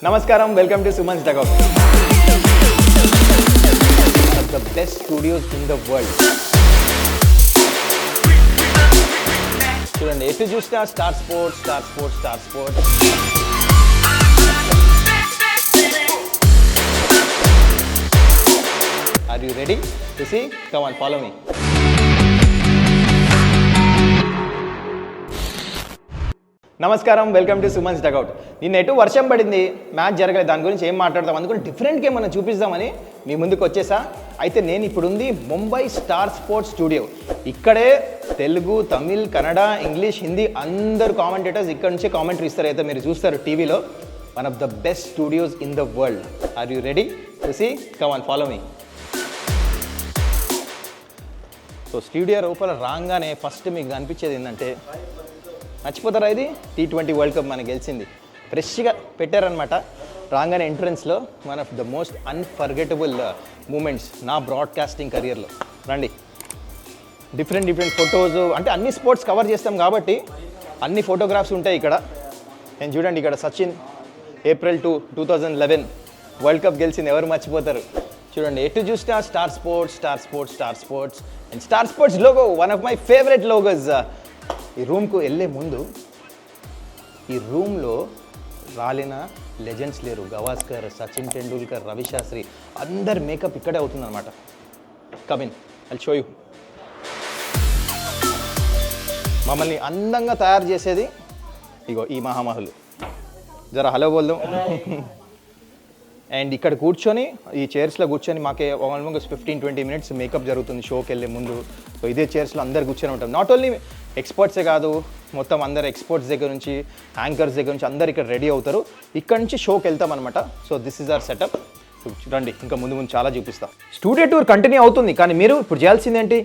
Namaskaram, welcome to Suman's Dugout. One of the best studios in the world. చూడండి ఎటు చూసినా star sports. Are you ready to see? Come on, follow me. నమస్కారం, welcome to Suman's dugout. నిన్న ఎటు వర్షం పడింది, match జరగలేదు, దాని గురించి ఏం మాట్లాడదాం అందుకని డిఫరెంట్ గేమ్ మనం చూపిద్దామని మీ ముందుకు వచ్చేసా. అయితే నేను ఇప్పుడు ఉంది ముంబై స్టార్ స్పోర్ట్స్ స్టూడియో. ఇక్కడే తెలుగు, తమిళ్, కన్నడ, ఇంగ్లీష్, హిందీ అందరు కామెంటేటర్స్ ఇక్కడ నుంచే కామెంటరీ ఇస్తారు. అయితే మీరు చూస్తారు టీవీలో. One of the best studios in the world. Are you ready to see? Come on, follow me. So studio లోపల రాగానే ఫస్ట్ మీకు అనిపించేది ఏంటంటే, మర్చిపోతారా, ఇది T20 వరల్డ్ కప్ మనకు గెలిచింది. ఫ్రెష్గా పెట్టారనమాట రాగానే ఎంట్రన్స్లో. One of the most unforgettable moments నా బ్రాడ్కాస్టింగ్ కెరియర్లో. రండి, డిఫరెంట్ ఫొటోస్, అంటే అన్ని స్పోర్ట్స్ కవర్ చేస్తాం కాబట్టి అన్ని ఫోటోగ్రాఫ్స్ ఉంటాయి ఇక్కడ. నేను చూడండి, ఇక్కడ సచిన్ April 2, 2011 వరల్డ్ కప్ గెలిచింది, ఎవరు మర్చిపోతారు. చూడండి ఎటు చూసినా star sports. And star sports logo one of my favourite logos. ఈ రూమ్కు వెళ్ళే ముందు ఈ రూమ్లో రాలిన లెజెండ్స్ లేరు. గవాస్కర్, సచిన్ టెండూల్కర్, రవి శాస్త్రి, అందరి మేకప్ ఇక్కడే అవుతుందన్నమాట. Come in, I'll show you. మమ్మల్ని అందంగా తయారు చేసేది ఇగో ఈ మహామహులు. జరా హలో బోల్దాం. అండ్ ఇక్కడ కూర్చొని ఈ చైర్స్లో కూర్చొని మాకే ఆల్మోస్ట్ 15-20 మినిట్స్ మేకప్ జరుగుతుంది షోకి వెళ్ళే ముందు. సో ఇదే చైర్స్లో అందరు కూర్చొని ఉంటాం. నాట్ ఓన్లీ ఎక్స్పర్ట్సే కాదు, మొత్తం అందరు ఎక్స్పర్ట్స్ దగ్గర నుంచి, యాంకర్స్ దగ్గర నుంచి అందరు ఇక్కడ రెడీ అవుతారు. ఇక్కడ నుంచి షోకి వెళ్తాం అనమాట. So this is our setup. రండి, ఇంకా ముందు చాలా చూపిస్తాం. స్టూడియో టూర్ కంటిన్యూ అవుతుంది, కానీ మీరు ఇప్పుడు చేయాల్సింది ఏంటి?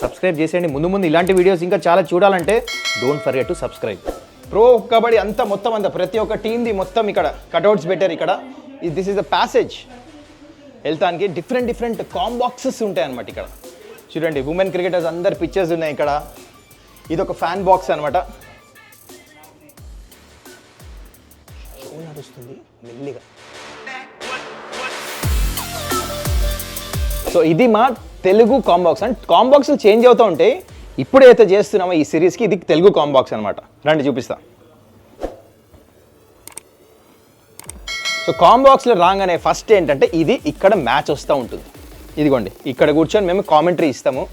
సబ్స్క్రైబ్ చేసేయండి. ముందు ఇలాంటి వీడియోస్ ఇంకా చాలా చూడాలంటే don't forget to subscribe. Pro kabaddi అంతా మొత్తం ప్రతి ఒక్క టీమ్ది మొత్తం ఇక్కడ కట్అవుట్స్ పెట్టారు. ఇక్కడ దిస్ ఈజ్ ద ప్యాసేజ్. వెళ్తానికి డిఫరెంట్ కాంబాక్సెస్ ఉంటాయి అన్నమాట ఇక్కడ. చూడండి, ఉమెన్ క్రికెటర్స్ అందరు పిక్చర్స్ ఉన్నాయి ఇక్కడ. ఇది ఒక ఫ్యాన్ బాక్స్ అనమాట. షో నడుస్తుంది మెల్లిగా. సో ఇది మా తెలుగు కాంబాక్స్. అంటే కాంబాక్స్ చేంజ్ అవుతూ ఉంటాయి. ఇప్పుడైతే చేస్తున్నామో ఈ సిరీస్కి ఇది తెలుగు కాంబాక్స్ అనమాట. రండి చూపిస్తా. సో కాంబాక్స్లో రాగానే ఫస్ట్ ఏంటంటే, ఇది ఇక్కడ మ్యాచ్ వస్తూ ఉంటుంది. ఇదిగోండి, ఇక్కడ కూర్చొని మేము కామెంటరీ ఇస్తాము.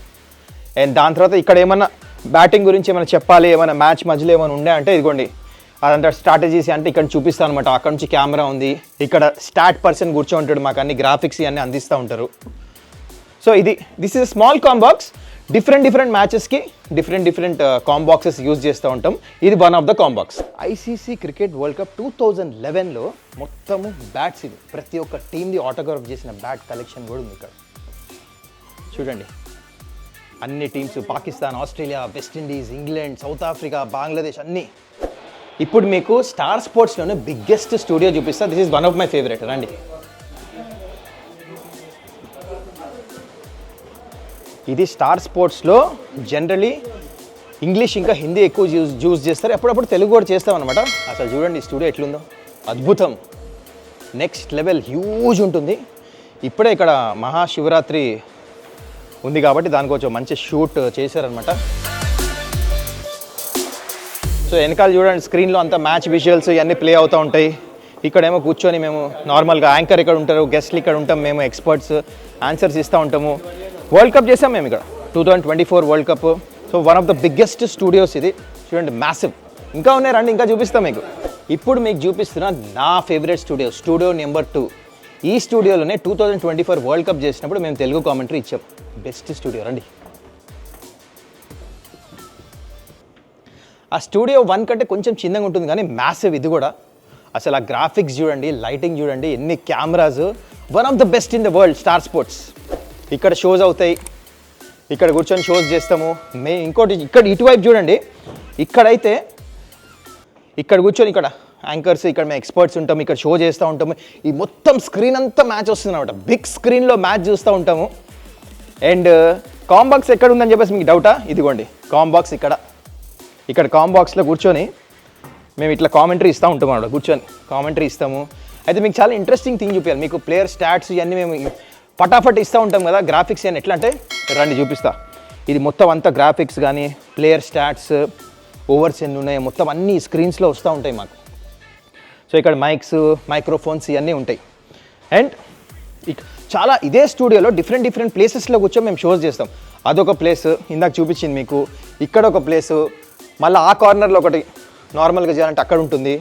అండ్ దాని తర్వాత ఇక్కడ ఏమన్నా బ్యాటింగ్ గురించి ఏమైనా చెప్పాలి, ఏమైనా మ్యాచ్ మధ్యలో ఏమైనా ఉండే అంటే ఇదిగోండి అదంతా స్ట్రాటజీస్ అంటే ఇక్కడ చూపిస్తాను అనమాట. అక్కడ నుంచి కెమెరా ఉంది, ఇక్కడ స్టాట్ పర్సన్ కూర్చో ఉంటాడు, మాకు అన్ని గ్రాఫిక్స్ ఇవన్నీ అందిస్తూ ఉంటారు. So this is small comm box. Different మ్యాచెస్కి డిఫరెంట్ కాంబాక్సెస్ యూజ్ చేస్తూ ఉంటాం. ఇది one of the comm box. ICC cricket world cup 2011లో మొత్తము బ్యాట్స్, ఇది ప్రతి ఒక్క టీమ్ది ఆటోగ్రాఫ్ చేసిన బ్యాట్ కలెక్షన్ కూడా ఉంది ఇక్కడ. చూడండి, అన్ని teams, Pakistan, Australia, West Indies, England, South Africa, Bangladesh అన్నీ. ఇప్పుడు మీకు స్టార్ స్పోర్ట్స్లోనే బిగ్గెస్ట్ స్టూడియో చూపిస్తా. This is one of my favourite. రండి, ఇది స్టార్ స్పోర్ట్స్లో జనరలీ ఇంగ్లీష్ ఇంకా హిందీ ఎక్కువ యూజ్ చేస్తారు. అప్పుడప్పుడు తెలుగు కూడా చేస్తాం అనమాట. అసలు చూడండి ఈ స్టూడియో ఎట్లుందో, అద్భుతం, నెక్స్ట్ లెవెల్, హ్యూజ్ ఉంటుంది. ఇప్పుడే ఇక్కడ మహాశివరాత్రి ఉంది కాబట్టి దానికి కొంచెం మంచి షూట్ చేశారనమాట. సో వెనకాల చూడండి స్క్రీన్లో అంతా మ్యాచ్ విజువల్స్ ఇవన్నీ ప్లే అవుతూ ఉంటాయి. ఇక్కడేమో కూర్చొని మేము నార్మల్గా యాంకర్ ఇక్కడ ఉంటారు, గెస్ట్లు ఇక్కడ ఉంటాం, మేము ఎక్స్పర్ట్స్ ఆన్సర్స్ ఇస్తూ ఉంటాము. వరల్డ్ కప్ చేసాం మేము ఇక్కడ 2024 world cup. So one of the biggest studios ఇది. చూడండి మ్యాసివ్. ఇంకా ఉన్నాయి, రండి ఇంకా చూపిస్తాం మీకు. ఇప్పుడు మీకు చూపిస్తున్న నా ఫేవరెట్ స్టూడియో నెంబర్ 2. ఈ స్టూడియోలోనే 2024 వరల్డ్ కప్ చేసినప్పుడు మేము తెలుగు కామెంటరీ ఇచ్చాం. Best studio. రండి, ఆ స్టూడియో 1 కంటే కొంచెం చిన్నగా ఉంటుంది కానీ మ్యాసివ్ ఇది కూడా. అసలు ఆ గ్రాఫిక్స్ చూడండి, లైటింగ్ చూడండి, ఎన్ని cameras. One of the best in the world star sports. ఇక్కడ షోస్ అవుతాయి, ఇక్కడ కూర్చొని షోస్ చేస్తాము. ఇంకోటి ఇక్కడ ఇటువైపు చూడండి, ఇక్కడైతే ఇక్కడ కూర్చొని ఇక్కడ యాంకర్స్, ఇక్కడ మేము ఎక్స్పర్ట్స్ ఉంటాము, ఇక్కడ షో చేస్తూ ఉంటాము. ఈ మొత్తం స్క్రీన్ అంతా మ్యాచ్ వస్తుంది అనమాట. బిగ్ స్క్రీన్లో మ్యాచ్ చూస్తూ ఉంటాము. అండ్ కాంబాక్స్ ఎక్కడ ఉందని చెప్పేసి మీకు డౌటా? ఇదిగోండి కాంబాక్స్ ఇక్కడ కాంబాక్స్లో కూర్చొని మేము ఇట్లా కామెంటరీ ఇస్తూ ఉంటాం అన్నమాట. కూర్చొని కామెంటరీ ఇస్తాము. అయితే మీకు చాలా ఇంట్రెస్టింగ్ థింగ్ చూపించాలి, మీకు ప్లేయర్ స్టాట్స్ ఇవన్నీ మేము ఫటాఫట్ ఇస్తూ ఉంటాం కదా, గ్రాఫిక్స్ అని ఎట్లా అంటే రండి చూపిస్తా. ఇది మొత్తం అంతా గ్రాఫిక్స్ కానీ ప్లేయర్ స్టాట్స్ ఓవర్స్ ఎన్ని ఉన్నాయి మొత్తం అన్ని స్క్రీన్స్లో వస్తూ ఉంటాయి మాకు. సో ఇక్కడ మైక్స్ మైక్రోఫోన్స్ ఇవన్నీ ఉంటాయి. అండ్ చాలా ఇదే స్టూడియోలో డిఫరెంట్ ప్లేసెస్లో కూర్చొని మేము షోస్ చేస్తాం. అదొక ప్లేస్ ఇందాక చూపించింది మీకు, ఇక్కడ ఒక ప్లేసు, మళ్ళీ ఆ కార్నర్లో ఒకటి నార్మల్గా చేయాలంటే అక్కడ ఉంటుంది.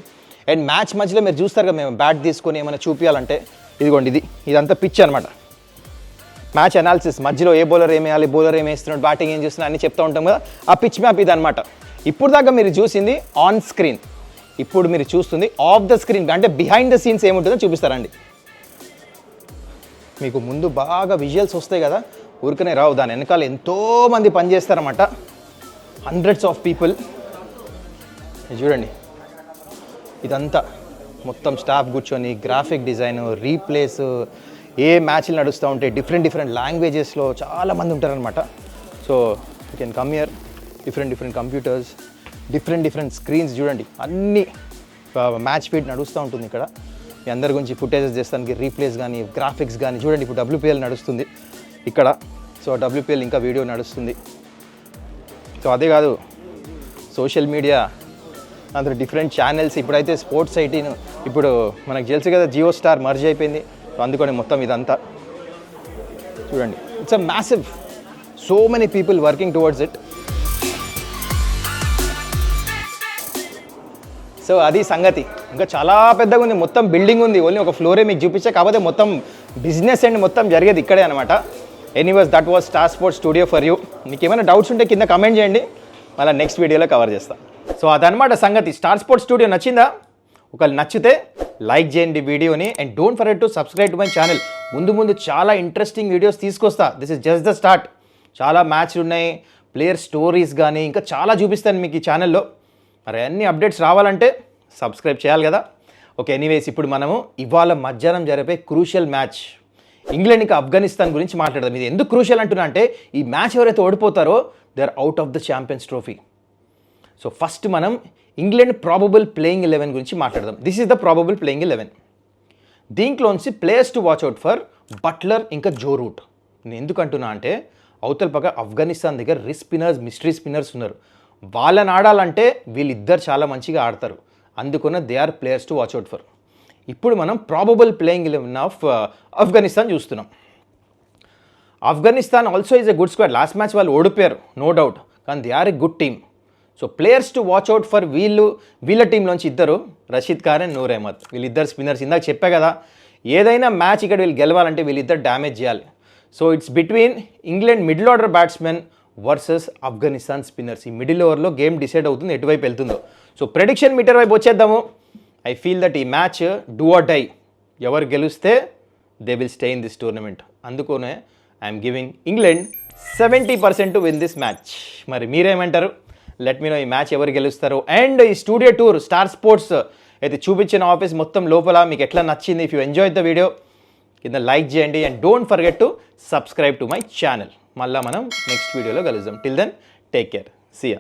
అండ్ మ్యాచ్ మధ్యలో మీరు చూస్తారు కదా మేము బ్యాట్ తీసుకొని ఏమైనా చూపించాలంటే ఇదిగోండి ఇదంతా పిచ్ అనమాట. మ్యాచ్ అనాలిసిస్ మధ్యలో ఏ బౌలర్ ఏం వేయాలి, బౌలర్ ఏం వేస్తున్నాడు, బ్యాటింగ్ ఏం చేస్తున్నాడు అన్నీ చెప్తూ ఉంటాం కదా, ఆ పిచ్ మ్యాప్ ఇది అనమాట. ఇప్పుడు దాకా మీరు చూసింది ఆన్ స్క్రీన్, ఇప్పుడు మీరు చూస్తుంది ఆఫ్ ద స్క్రీన్ అంటే బిహైండ్ ద సీన్స్ ఏముంటుందో చూపిస్తారండి. మీకు ముందు బాగా విజువల్స్ వస్తాయి కదా, ఊరికనే రావు, దాని వెనకాల ఎంతోమంది పనిచేస్తారన్నమాట, హండ్రెడ్స్ ఆఫ్ పీపుల్. చూడండి ఇదంతా మొత్తం స్టాఫ్ కూర్చొని గ్రాఫిక్ డిజైన్, రీప్లేస్, ఏ మ్యాచ్లు నడుస్తూ ఉంటాయి డిఫరెంట్ లాంగ్వేజెస్లో చాలామంది ఉంటారనమాట. So you can come here, different computers, different screens చూడండి, అన్ని మ్యాచ్ ఫీడ్ నడుస్తూ ఉంటుంది ఇక్కడ. మీ అందరి గురించి ఫుటేజెస్ చేస్తానికి రీప్లేస్ కానీ గ్రాఫిక్స్ కానీ చూడండి. ఇప్పుడు WPL నడుస్తుంది ఇక్కడ, సో WPL ఇంకా వీడియో నడుస్తుంది. సో అదే కాదు, సోషల్ మీడియా అందులో డిఫరెంట్ ఛానల్స్, ఇప్పుడైతే స్పోర్ట్స్ ఐటీను ఇప్పుడు మనకు తెలుసు కదా జియో స్టార్ మర్జ్ అయిపోయింది, సో అందుకని మొత్తం ఇదంతా చూడండి. It's a massive, so many people working towards it. So అది సంగతి. ఇంకా చాలా పెద్దగా ఉంది, మొత్తం బిల్డింగ్ ఉంది, ఓన్లీ ఒక ఫ్లోరే మీకు చూపించే, కాకపోతే మొత్తం బిజినెస్ అండ్ మొత్తం జరిగేది ఇక్కడే అనమాట. Anyways that was star sports studio for you. మీకు ఏమైనా డౌట్స్ ఉంటే కింద కమెంట్ చేయండి, మళ్ళీ నెక్స్ట్ వీడియోలో కవర్ చేస్తాం. సో అదనమాట సంగతి. స్టార్ స్పోర్ట్స్ స్టూడియో నచ్చిందా? ఒకవేళ నచ్చితే లైక్ చేయండి వీడియోని, and don't forget to subscribe to my channel. ముందు చాలా ఇంట్రెస్టింగ్ వీడియోస్ తీసుకొస్తా. This is just the start. చాలా మ్యాచ్లు ఉన్నాయి, ప్లేయర్ స్టోరీస్ కానీ ఇంకా చాలా చూపిస్తాను మీకు ఈ ఛానల్లో. మరి అన్ని అప్డేట్స్ రావాలంటే సబ్స్క్రైబ్ చేయాలి కదా. ఓకే, ఎనీవేస్ ఇప్పుడు మనము ఇవాళ మధ్యాహ్నం జరిపే క్రూషియల్ మ్యాచ్ ఇంగ్లాండ్ ఇంకా ఆఫ్ఘనిస్తాన్ గురించి మాట్లాడదాం. ఇది ఎందుకు క్రూషియల్ అంటున్నా అంటే ఈ మ్యాచ్ ఎవరైతే ఓడిపోతారో they are out of the Champions Trophy. So first మనం ఇంగ్లాండ్ ప్రాబబుల్ ప్లేయింగ్ 11 గురించి మాట్లాడదాం. This is the probable playing 11. దీంట్లోంచి players to watch out for Buttler ఇంకా జో రూట్. నేను ఎందుకు అంటున్నా అంటే అవతల పక్క ఆఫ్ఘనిస్తాన్ దగ్గర రిస్క్ స్పిన్నర్స్, మిస్టరీ స్పిన్నర్స్ ఉన్నారు. వాళ్ళని ఆడాలంటే వీళ్ళిద్దరు చాలా మంచిగా ఆడతారు, అందుకనే they are players to watch out for. ఇప్పుడు మనం ప్రాబబుల్ ప్లేయింగ్ 11 ఆఫ్ ఆఫ్ఘనిస్తాన్ చూస్తున్నాం. Afghanistan also is a good squad. Last match వాళ్ళు ఓడిపోయారు నో డౌట్, కానీ they are a good team. So players to watch out for వీళ్ళ టీంలోంచి ఇద్దరు, Rashid Khan and Noor Ahmad. వీళ్ళిద్దరు స్పిన్నర్స్. ఇందాక చెప్పా కదా, ఏదైనా మ్యాచ్ ఇక్కడ వీళ్ళు గెలవాలంటే వీళ్ళిద్దరు డ్యామేజ్ చేయాలి. So it's between England middle order batsmen versus Afghanistan spinners. ఈ మిడిల్ ఓవర్లో గేమ్ డిసైడ్ అవుతుంది ఎటువైపు వెళ్తుందో. సో ప్రెడిక్షన్ మీటర్ వైపు వచ్చేద్దాము. ఐ ఫీల్ దట్ ఈ మ్యాచ్ డూ ఆర్ డై. ఎవరు గెలిస్తే they will stay in this tournament. అందుకనే I'm giving England 70% to win this match. మరి మీరేమంటారు? లెట్ మీ నో ఈ మ్యాచ్ ఎవరు గెలుస్తారు. అండ్ ఈ స్టూడియో టూర్ స్టార్ స్పోర్ట్స్ అయితే చూపించిన ఆఫీస్ మొత్తం లోపల మీకు ఎట్లా నచ్చింది? If you enjoy the video కింద లైక్ చేయండి, and don't forget to subscribe to my channel. మళ్ళీ మనం నెక్స్ట్ వీడియోలో కలుద్దాం. Till then take care, see yeah.